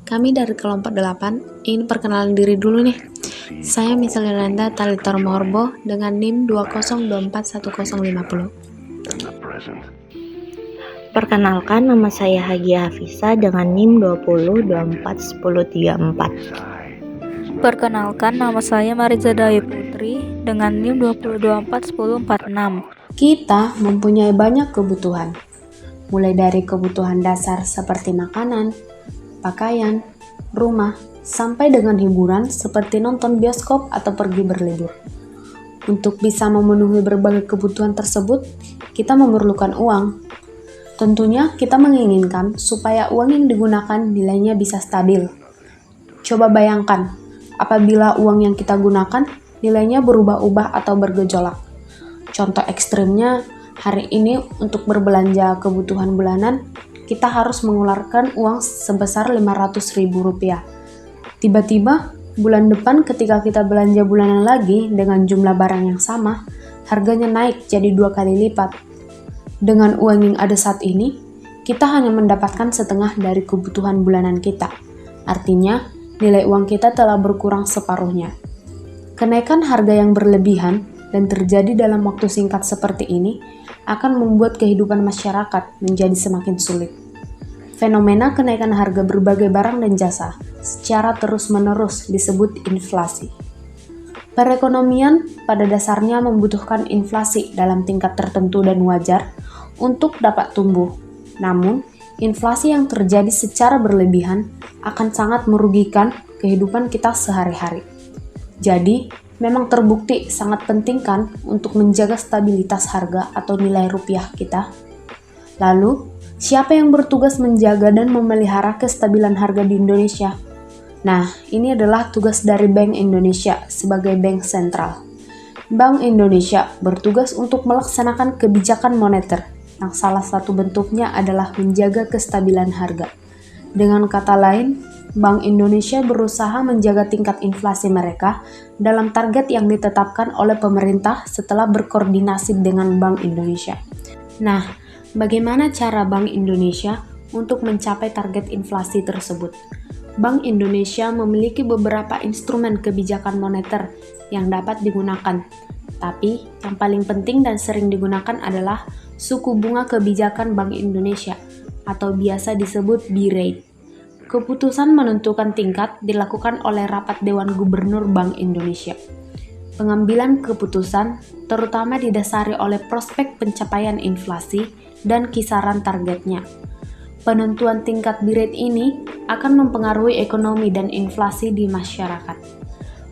Kami dari kelompok 8 ingin perkenalan diri dulu nih. Saya Misalnya Landa Talitor Morbo dengan NIM 2024150. Perkenalkan, nama saya Hagia Hafisa dengan NIM 20241034. Perkenalkan, nama saya Mariza Daya Putri dengan NIM 20241046. Kita mempunyai banyak kebutuhan, mulai dari kebutuhan dasar seperti makanan, pakaian, rumah, sampai dengan hiburan seperti nonton bioskop atau pergi berlibur. Untuk bisa memenuhi berbagai kebutuhan tersebut, kita memerlukan uang. Tentunya kita menginginkan supaya uang yang digunakan nilainya bisa stabil. Coba bayangkan, apabila uang yang kita gunakan nilainya berubah-ubah atau bergejolak. Contoh ekstrimnya, hari ini untuk berbelanja kebutuhan bulanan, kita harus mengeluarkan uang sebesar Rp500.000. Tiba-tiba, bulan depan ketika kita belanja bulanan lagi dengan jumlah barang yang sama, harganya naik jadi 2 kali lipat. Dengan uang yang ada saat ini, kita hanya mendapatkan setengah dari kebutuhan bulanan kita. Artinya, nilai uang kita telah berkurang separuhnya. Kenaikan harga yang berlebihan dan terjadi dalam waktu singkat seperti ini akan membuat kehidupan masyarakat menjadi semakin sulit. Fenomena kenaikan harga berbagai barang dan jasa secara terus-menerus disebut inflasi. Perekonomian pada dasarnya membutuhkan inflasi dalam tingkat tertentu dan wajar untuk dapat tumbuh. Namun, inflasi yang terjadi secara berlebihan akan sangat merugikan kehidupan kita sehari-hari. Jadi, memang terbukti sangat penting kan untuk menjaga stabilitas harga atau nilai rupiah kita. Lalu, siapa yang bertugas menjaga dan memelihara kestabilan harga di Indonesia? Nah, ini adalah tugas dari Bank Indonesia sebagai bank sentral. Bank Indonesia bertugas untuk melaksanakan kebijakan moneter, yang salah satu bentuknya adalah menjaga kestabilan harga. Dengan kata lain, Bank Indonesia berusaha menjaga tingkat inflasi mereka dalam target yang ditetapkan oleh pemerintah setelah berkoordinasi dengan Bank Indonesia. Nah, bagaimana cara Bank Indonesia untuk mencapai target inflasi tersebut? Bank Indonesia memiliki beberapa instrumen kebijakan moneter yang dapat digunakan. Tapi, yang paling penting dan sering digunakan adalah suku bunga kebijakan Bank Indonesia atau biasa disebut BI Rate. Keputusan menentukan tingkat dilakukan oleh Rapat Dewan Gubernur Bank Indonesia. Pengambilan keputusan terutama didasari oleh prospek pencapaian inflasi dan kisaran targetnya. Penentuan tingkat BI Rate ini akan mempengaruhi ekonomi dan inflasi di masyarakat.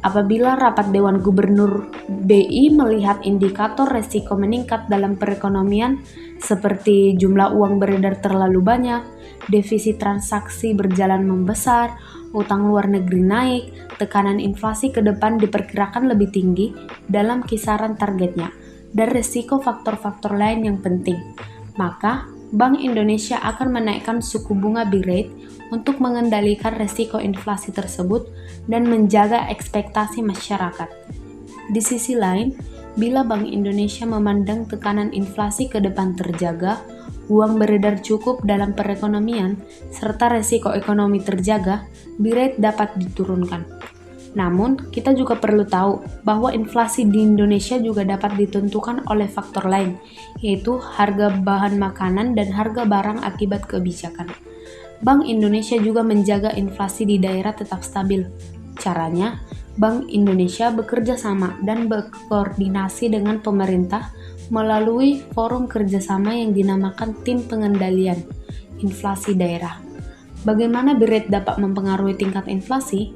Apabila Rapat Dewan Gubernur BI melihat indikator resiko meningkat dalam perekonomian seperti jumlah uang beredar terlalu banyak, defisit transaksi berjalan membesar, utang luar negeri naik, tekanan inflasi ke depan diperkirakan lebih tinggi dalam kisaran targetnya, dan resiko faktor-faktor lain yang penting, maka Bank Indonesia akan menaikkan suku bunga BI Rate untuk mengendalikan resiko inflasi tersebut dan menjaga ekspektasi masyarakat. Di sisi lain, bila Bank Indonesia memandang tekanan inflasi ke depan terjaga, uang beredar cukup dalam perekonomian, serta resiko ekonomi terjaga, BI Rate dapat diturunkan. Namun, kita juga perlu tahu bahwa inflasi di Indonesia juga dapat ditentukan oleh faktor lain, yaitu harga bahan makanan dan harga barang akibat kebijakan. Bank Indonesia juga menjaga inflasi di daerah tetap stabil. Caranya, Bank Indonesia bekerja sama dan berkoordinasi dengan pemerintah melalui forum kerjasama yang dinamakan Tim Pengendalian Inflasi Daerah. Bagaimana BI Rate dapat mempengaruhi tingkat inflasi?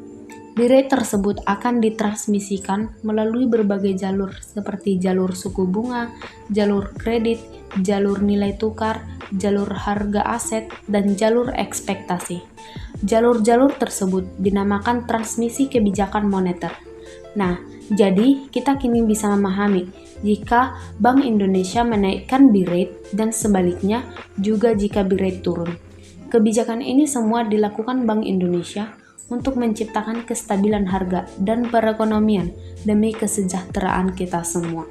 BI Rate tersebut akan ditransmisikan melalui berbagai jalur seperti jalur suku bunga, jalur kredit, jalur nilai tukar, jalur harga aset, dan jalur ekspektasi. Jalur-jalur tersebut dinamakan transmisi kebijakan moneter. Nah, jadi kita kini bisa memahami jika Bank Indonesia menaikkan BI Rate dan sebaliknya juga jika BI Rate turun. Kebijakan ini semua dilakukan Bank Indonesia untuk menciptakan kestabilan harga dan perekonomian demi kesejahteraan kita semua.